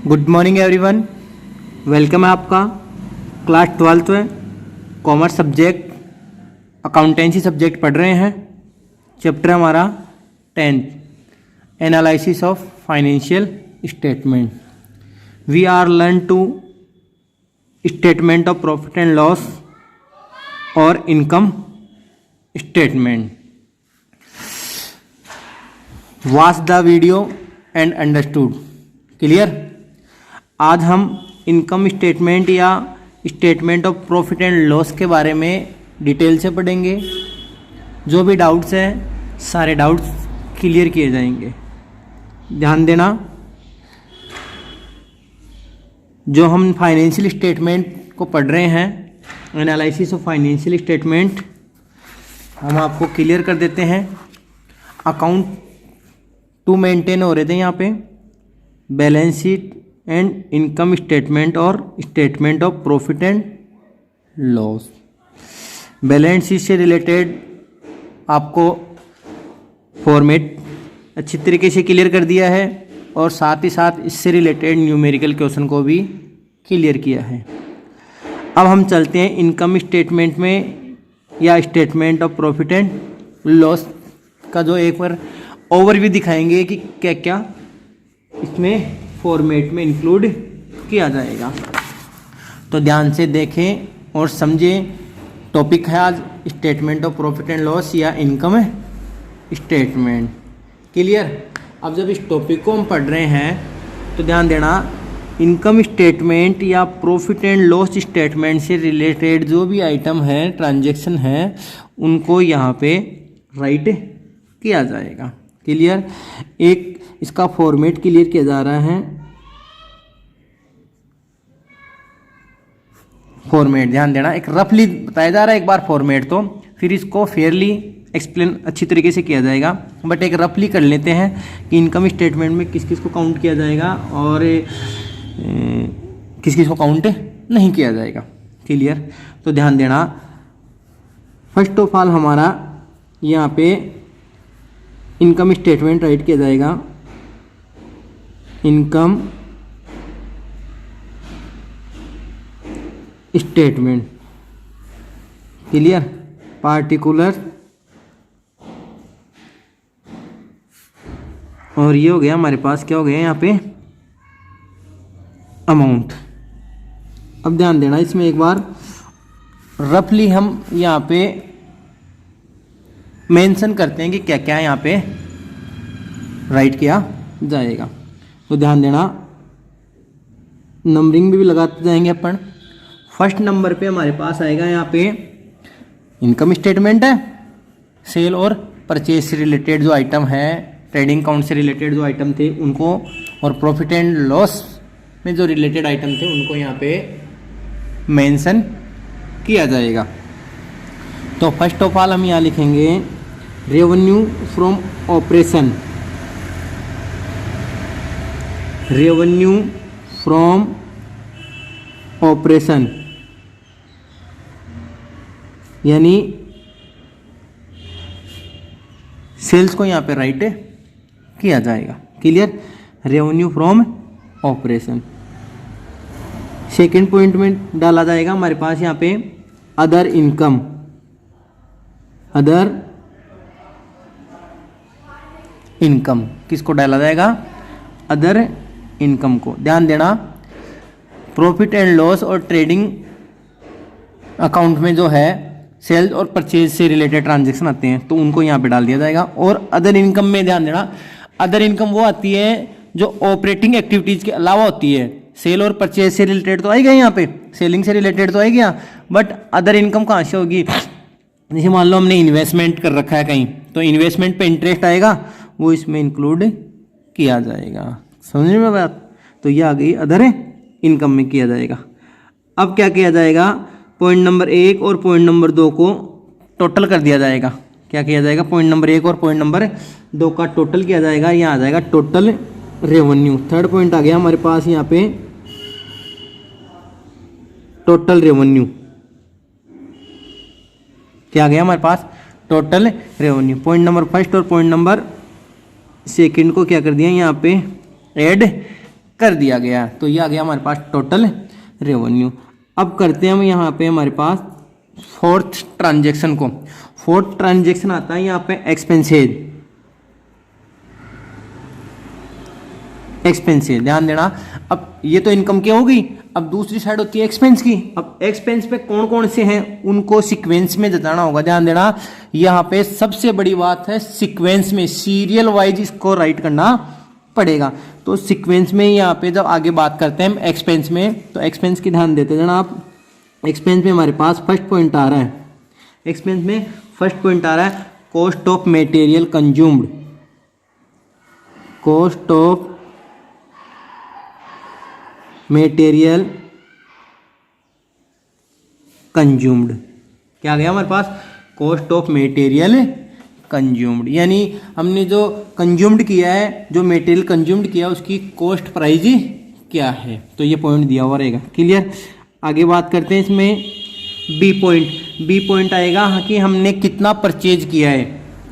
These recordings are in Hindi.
गुड मॉर्निंग एवरीवन, वेलकम है आपका क्लास 12th में कॉमर्स सब्जेक्ट अकाउंटेंसी सब्जेक्ट पढ़ रहे हैं। चैप्टर हमारा 10th analysis of financial statement. We are learn to statement of profit and loss और income statement. Watch the video and understood. Clear. आज हम इनकम स्टेटमेंट या statement of profit and loss के बारे में डिटेल से पढ़ेंगे। जो भी डाउट्स हैं सारे डाउट्स क्लियर किए जाएंगे। ध्यान देना, जो हम फाइनेंशियल स्टेटमेंट को पढ़ रहे हैं, एनालिसिस ऑफ फाइनेंशियल स्टेटमेंट, हम आपको क्लियर कर देते हैं। अकाउंट 2 मेंटेन हो रहे थे यहाँ पे, balance sheet and income statement और statement of profit and loss. Balance sheet से रिलेटेड आपको फॉर्मेट अच्छी तरीके से क्लियर कर दिया है और साथ ही साथ इससे रिलेटेड न्यूमेरिकल क्वेश्चन को भी क्लियर किया है। अब हम चलते हैं इनकम स्टेटमेंट में या statement of profit and loss का जो एक बार ओवरव्यू दिखाएंगे कि क्या क्या इसमें फॉर्मेट में इंक्लूड किया जाएगा। तो ध्यान से देखें और समझें। टॉपिक है आज statement of profit and loss या इनकम स्टेटमेंट। क्लियर। अब जब इस टॉपिक को हम पढ़ रहे हैं तो ध्यान देना, इनकम स्टेटमेंट या प्रॉफिट एंड लॉस स्टेटमेंट से रिलेटेड जो भी आइटम है, ट्रांजैक्शन है, उनको यहाँ पे राइट किया जाएगा। क्लियर। एक इसका फॉर्मेट क्लियर किया जा रहा है। फॉर्मेट ध्यान देना, एक रफली बताया जा रहा है एक बार फॉर्मेट, तो फिर इसको फेयरली एक्सप्लेन अच्छी तरीके से किया जाएगा। बट एक रफली कर लेते हैं कि इनकम स्टेटमेंट में किस किस को काउंट किया जाएगा और किस किस को काउंट नहीं किया जाएगा। क्लियर। तो ध्यान देना, फर्स्ट ऑफ ऑल हमारा यहाँ पे इनकम स्टेटमेंट राइट किया जाएगा। Income statement. क्लियर। पार्टिकुलर, और ये हो गया हमारे पास, क्या हो गया यहाँ पे, अमाउंट। अब ध्यान देना, इसमें एक बार रफली हम यहाँ पे मेंशन करते हैं कि क्या क्या यहाँ पे राइट किया जाएगा। तो ध्यान देना, नंबरिंग भी लगाते जाएंगे अपन। फर्स्ट नंबर पे हमारे पास आएगा यहाँ पे इनकम स्टेटमेंट है। सेल और परचेज से रिलेटेड जो आइटम है, ट्रेडिंग अकाउंट से रिलेटेड जो आइटम थे उनको, और प्रॉफिट एंड लॉस में जो रिलेटेड आइटम थे उनको यहाँ पे मेंशन किया जाएगा। तो फर्स्ट ऑफ ऑल हम यहाँ लिखेंगे revenue from operation. Revenue from operation यानी सेल्स को यहाँ पे राइट किया जाएगा। Clear. Revenue from operation. Second point में डाला जाएगा हमारे पास यहाँ पे अदर इनकम। अदर इनकम किसको डाला जाएगा? अदर इनकम को। ध्यान देना, प्रॉफिट एंड लॉस और ट्रेडिंग अकाउंट में जो है सेल्स और परचेज से रिलेटेड ट्रांजैक्शन आते हैं तो उनको यहाँ पे डाल दिया जाएगा। और अदर इनकम में ध्यान देना, अदर इनकम वो आती है जो ऑपरेटिंग एक्टिविटीज के अलावा होती है। सेल और परचेज से रिलेटेड तो आएगा यहाँ पे, सेलिंग से रिलेटेड तो आएगा, बट अदर इनकम कहाँ से होगी? जैसे मान लो हमने इन्वेस्टमेंट कर रखा है कहीं, तो इन्वेस्टमेंट पे इंटरेस्ट आएगा, वो इसमें इंक्लूड किया जाएगा। समझ में बात? तो ये आ गई अदर इनकम में किया जाएगा। अब क्या किया जाएगा? पॉइंट नंबर 1 और पॉइंट नंबर 2 को टोटल कर दिया जाएगा। क्या किया जाएगा? पॉइंट नंबर 1 और पॉइंट नंबर 2 का टोटल किया जाएगा। यहाँ आ जाएगा टोटल रेवेन्यू। थर्ड पॉइंट आ गया हमारे पास यहाँ पे टोटल रेवेन्यू। क्या आ गया हमारे पास? Total revenue. Point number first और पॉइंट नंबर सेकंड को क्या कर दिया यहाँ पे ऐड कर दिया गया। तो ये आ गया हमारे पास टोटल रेवेन्यू। अब करते हैं हम यहाँ पे हमारे पास फोर्थ ट्रांजेक्शन को। फोर्थ ट्रांजेक्शन आता है यहाँ पे एक्सपेंसेज। एक्सपेंसेज ध्यान देना, अब ये तो इनकम की हो गई, अब दूसरी साइड होती है एक्सपेंस की। अब एक्सपेंस पे कौन कौन से हैं उनको सीक्वेंस में जताना होगा। ध्यान देना, यहाँ पे सबसे बड़ी बात है सीक्वेंस में, सीरियल वाइज इसको राइट करना पड़ेगा। तो सीक्वेंस में यहाँ पे जब आगे बात करते हैं हम एक्सपेंस में, तो एक्सपेंस की ध्यान देते हैं आप। एक्सपेंस में हमारे पास फर्स्ट पॉइंट आ रहा है, एक्सपेंस में फर्स्ट पॉइंट आ रहा है cost of material consumed. Cost of material consumed क्या गया हमारे पास, कॉस्ट ऑफ मटेरियल कंज्यूम्ड, यानी हमने जो कंज्यूम्ड किया है, जो मटेरियल कंज्यूम्ड किया उसकी कॉस्ट प्राइस क्या है। तो ये पॉइंट दिया हुआ रहेगा। क्लियर। आगे बात करते हैं इसमें बी पॉइंट। बी पॉइंट आएगा कि हमने कितना परचेज किया है।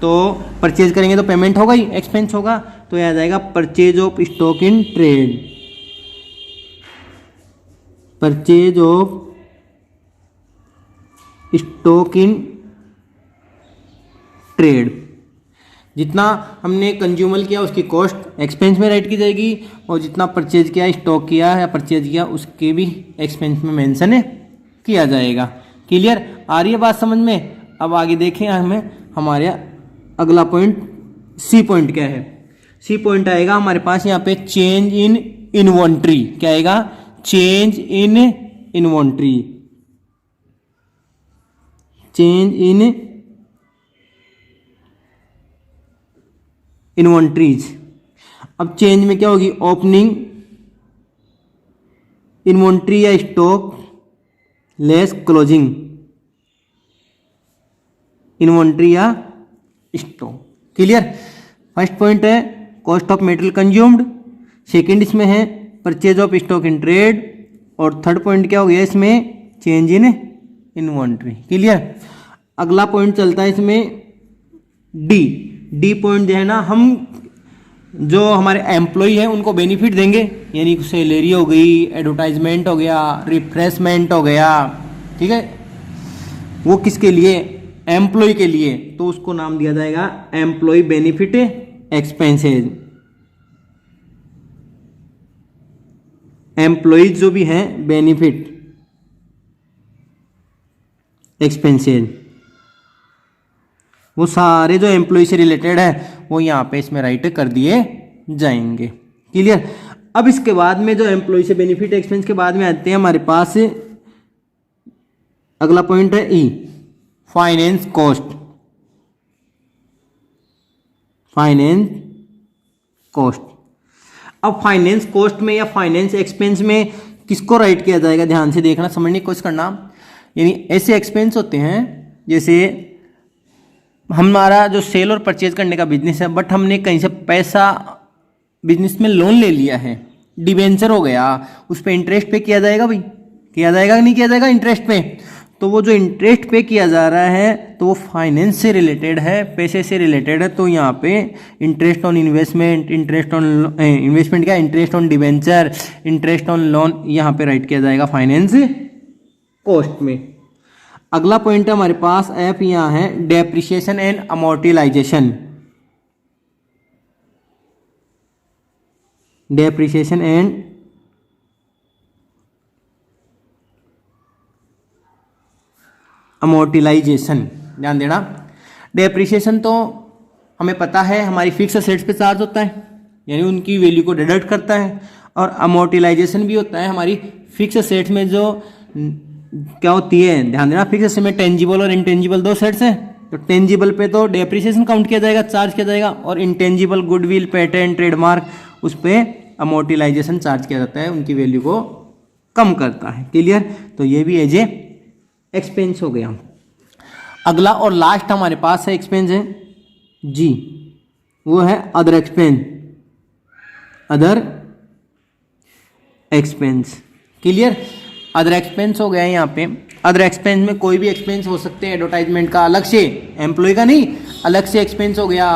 तो परचेज करेंगे तो पेमेंट होगा ही, एक्सपेंस होगा, तो यह आ जाएगा purchase of stock in trade. Purchase of stock in trade, जितना हमने कंज्यूमर किया उसकी कॉस्ट एक्सपेंस में राइट की जाएगी, और जितना परचेज किया, स्टॉक किया या परचेज किया उसके भी एक्सपेंस में मेंशन किया जाएगा। क्लियर, आ रही है बात समझ में। अब आगे देखें हमें हमारे अगला पॉइंट सी पॉइंट क्या है। सी पॉइंट आएगा हमारे पास यहाँ पे चेंज इन इन्वेंट्री। क्या आएगा, change in inventory. Change in inventories. अब चेंज में क्या होगी, ओपनिंग इन्वेंट्री या स्टॉक लेस क्लोजिंग इन्वेंट्री या स्टॉक। क्लियर। फर्स्ट पॉइंट है cost of material consumed, second इसमें है purchase of stock in trade, और थर्ड पॉइंट क्या हो गया इसमें, चेंज इन इन्वेंट्री। क्लियर। अगला पॉइंट चलता है इसमें डी। डी पॉइंट जो है ना, हम जो हमारे एम्प्लॉय है उनको बेनिफिट देंगे, यानी सैलरी हो गई, एडवर्टाइजमेंट हो गया, रिफ्रेशमेंट हो गया, ठीक है, वो किसके लिए, एम्प्लॉय के लिए, तो उसको नाम दिया जाएगा एम्प्लॉय बेनिफिट एक्सपेंसेज। एम्प्लॉयज जो भी हैं बेनिफिट एक्सपेंसेज, वो सारे जो एम्प्लॉय से रिलेटेड है वो यहाँ पे इसमें राइट कर दिए जाएंगे। क्लियर। अब इसके बाद में जो एम्प्लॉय से बेनिफिट एक्सपेंस के बाद में आते हैं हमारे पास अगला पॉइंट है ई, फाइनेंस कॉस्ट। Finance cost. अब फाइनेंस कॉस्ट में या फाइनेंस एक्सपेंस में किसको राइट किया जाएगा, ध्यान से देखना, समझने की कोशिश करना। यानी ऐसे एक्सपेंस होते हैं जैसे हमारा जो सेल और परचेज करने का बिजनेस है, बट हमने कहीं से पैसा बिजनेस में लोन ले लिया है, डिबेंचर हो गया, उस पर इंटरेस्ट पे किया जाएगा भाई, किया जाएगा कि नहीं किया जाएगा इंटरेस्ट पे। तो वो जो इंटरेस्ट पे किया जा रहा है तो वो फाइनेंस से रिलेटेड है, पैसे से रिलेटेड है। तो यहाँ पे interest on investment, interest on investment क्या, interest on debenture, interest on loan, यहाँ पे राइट किया जाएगा फाइनेंस कॉस्ट में। अगला पॉइंट है हमारे पास एफ, यहाँ है depreciation and amortisation. Depreciation and amortisation, ध्यान देना। डेप्रिसिएशन तो हमें पता है हमारी फिक्स असेट्स पे चार्ज होता है, यानी उनकी वैल्यू को डिडक्ट करता है, और अमोर्टाइजेशन भी होता है हमारी फिक्स असेट्स में जो क्या होती है, ध्यान देना। फिक्स असेट में टेंजिबल और इंटेंजिबल दो सेट्स हैं, तो टेंजिबल पे तो डेप्रिसिएशन काउंट किया जाएगा, चार्ज किया जाएगा, और इंटेंजिबल गुडविल, पेटेंट, ट्रेडमार्क, उस पर अमोर्टाइजेशन चार्ज किया जाता है, उनकी वैल्यू को कम करता है। क्लियर। तो ये भी एज ए एक्सपेंस हो गया। अगला और लास्ट हमारे पास है एक्सपेंस है जी, वो है other expense. Other expense. Clear. Other expense हो गया है यहाँ पे। अदर एक्सपेंस में कोई भी एक्सपेंस हो सकते हैं, एडवर्टाइजमेंट का अलग से, एम्प्लॉय का नहीं, अलग से एक्सपेंस हो गया,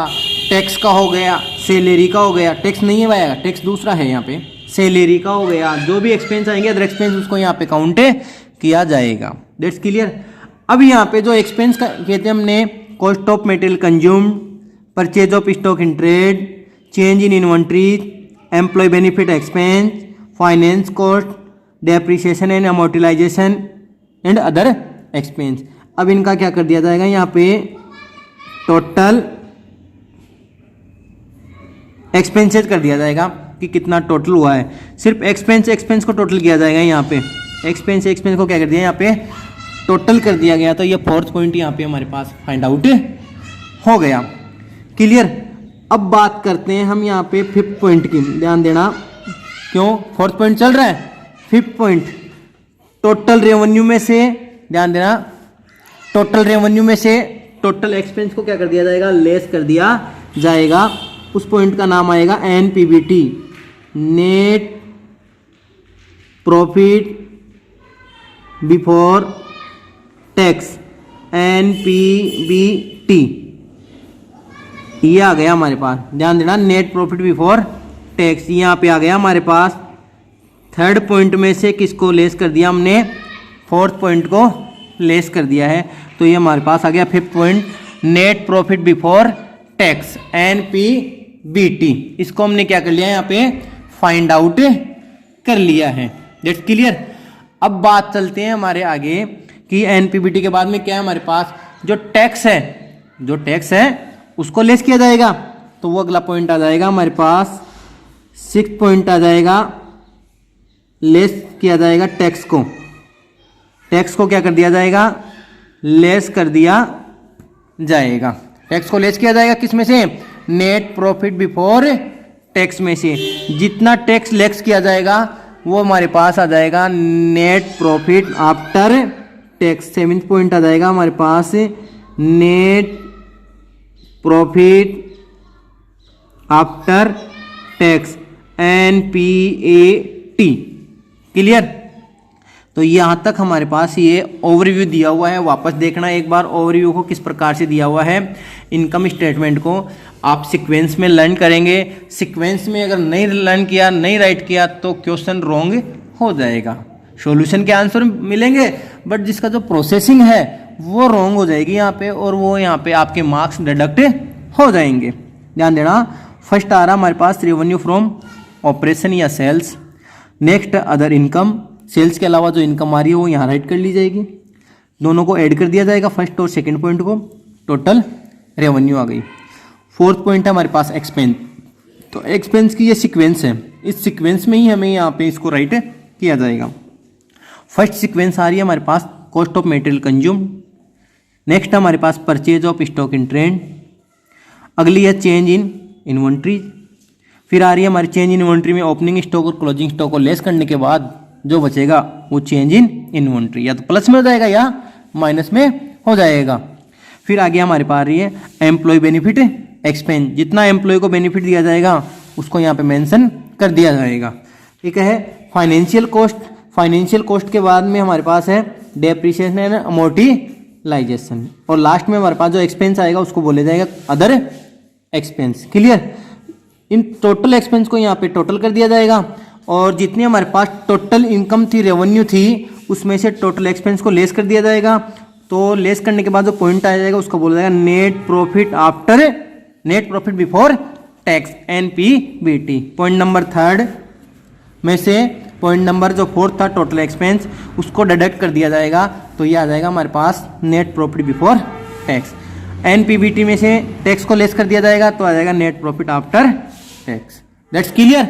टैक्स का हो गया, सैलरी का हो गया, टैक्स नहीं है भाई, टैक्स दूसरा है यहाँ पे, सैलरी का हो गया, जो भी एक्सपेंस आएंगे अदर एक्सपेंस उसको यहाँ पे काउंट किया जाएगा। That's clear. अब यहाँ पे जो एक्सपेंस का कहते हैं हमने cost of material consumed, purchase of stock in trade, change in inventory, employ benefit expense, finance cost, depreciation and amortisation and other expense. अब इनका क्या कर दिया जाएगा यहाँ पे टोटल एक्सपेंसेस कर दिया जाएगा कि कितना टोटल हुआ है। सिर्फ एक्सपेंस को टोटल किया जाएगा यहाँ पे, एक्सपेंस को क्या कर दिया यहाँ पे टोटल कर दिया गया। तो ये फोर्थ पॉइंट यहाँ पे हमारे पास फाइंड आउट हो गया। क्लियर। अब बात करते हैं हम यहाँ पे फिफ्थ पॉइंट की, ध्यान देना। क्यों फोर्थ पॉइंट चल रहा है, फिफ्थ पॉइंट टोटल रेवेन्यू में से, ध्यान देना, टोटल रेवेन्यू में से टोटल एक्सपेंस को क्या कर दिया जाएगा, लेस कर दिया जाएगा। उस पॉइंट का नाम आएगा NPBT, net profit before tax, NPBT। ये आ गया हमारे पास, ध्यान देना, नेट प्रॉफिट बिफोर टैक्स। यहाँ पे आ गया हमारे पास थर्ड पॉइंट में से किसको लेस कर दिया हमने, फोर्थ पॉइंट को लेस कर दिया है। तो ये हमारे पास आ गया fifth point, net profit before tax, NPBT। इसको हमने क्या कर लिया है यहाँ पे फाइंड आउट कर लिया है। That's clear. अब बात चलते हैं हमारे आगे कि NPBT के बाद में क्या है हमारे पास, जो टैक्स है उसको लेस किया जाएगा। तो वो अगला पॉइंट आ जाएगा हमारे पास, सिक्स्थ पॉइंट आ जाएगा, लेस किया जाएगा टैक्स को क्या कर दिया जाएगा, लेस कर दिया जाएगा। टैक्स को लेस किया जाएगा किस में से, नेट प्रॉफिट बिफोर टैक्स में से। जितना टैक्स लेस किया जाएगा वो हमारे पास आ जाएगा net profit after tax. Seventh point आ जाएगा हमारे पास, net profit after tax, NPAT। Clear. तो यहाँ तक हमारे पास ये ओवरव्यू दिया हुआ है। वापस देखना एक बार ओवरव्यू को किस प्रकार से दिया हुआ है। इनकम स्टेटमेंट को आप सीक्वेंस में लर्न करेंगे। सीक्वेंस में अगर नहीं लर्न किया, नहीं राइट किया तो क्वेश्चन रॉन्ग हो जाएगा। सॉल्यूशन के आंसर मिलेंगे बट जिसका जो प्रोसेसिंग है वो रॉन्ग हो जाएगी यहाँ पे, और वो यहाँ पे आपके मार्क्स डिडक्ट हो जाएंगे। ध्यान देना। फर्स्ट आ रहा हमारे पास रेवेन्यू फ्रॉम ऑपरेशन या sales. Next other income, sales के अलावा जो इनकम आ रही है वो यहाँ राइट कर ली जाएगी। दोनों को ऐड कर दिया जाएगा, फर्स्ट और सेकंड पॉइंट को। टोटल रेवेन्यू आ गई। फोर्थ पॉइंट है हमारे पास एक्सपेंस। तो एक्सपेंस की ये सीक्वेंस है, इस सीक्वेंस में ही हमें यहाँ पे इसको राइट किया जाएगा। फर्स्ट सीक्वेंस आ रही है हमारे पास cost of material consume. Next हमारे पास purchase of stock in trade. अगली है चेंज इन इन्वेंट्री। फिर आ रही है हमारी चेंज इन इन्वेंट्री में ओपनिंग स्टॉक और क्लोजिंग स्टॉक को लेस करने के बाद जो बचेगा वो चेंज इन इन्वेंट्री, या तो प्लस में हो जाएगा या माइनस में हो जाएगा। फिर आगे हमारे पास आ रही है एम्प्लॉय बेनिफिट एक्सपेंस। जितना एम्प्लॉय को बेनिफिट दिया जाएगा उसको यहाँ पे मेंशन कर दिया जाएगा। ठीक है। फाइनेंशियल कॉस्ट, फाइनेंशियल कॉस्ट के बाद में हमारे पास है डेप्रिसिएशन एंड अमोर्टाइजेशन, और लास्ट में हमारे पास जो एक्सपेंस आएगा उसको बोला जाएगा other expense. Clear. In total expense को यहाँ पे टोटल कर दिया जाएगा, और जितनी हमारे पास टोटल इनकम थी, रेवेन्यू थी, उसमें से टोटल एक्सपेंस को लेस कर दिया जाएगा। तो लेस करने के बाद जो पॉइंट आ जाएगा उसको बोला जाएगा net profit after, net profit before tax, NPBT। Point number third में से पॉइंट नंबर जो फोर्थ था टोटल एक्सपेंस, उसको डिडक्ट कर दिया जाएगा। तो ये आ जाएगा हमारे पास net profit before tax. NPBT में से टैक्स को लेस कर दिया जाएगा तो आ जाएगा net profit after tax. That's clear.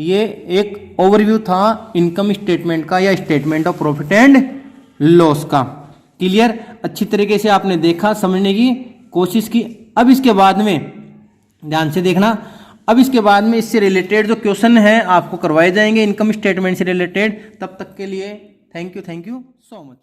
ये एक ओवरव्यू था इनकम स्टेटमेंट का या statement of profit and loss का। क्लियर। अच्छी तरीके से आपने देखा, समझने की कोशिश की। अब इसके बाद में ध्यान से देखना, अब इसके बाद में इससे रिलेटेड जो क्वेश्चन है आपको करवाए जाएंगे इनकम स्टेटमेंट से रिलेटेड। तब तक के लिए थैंक यू सो मच।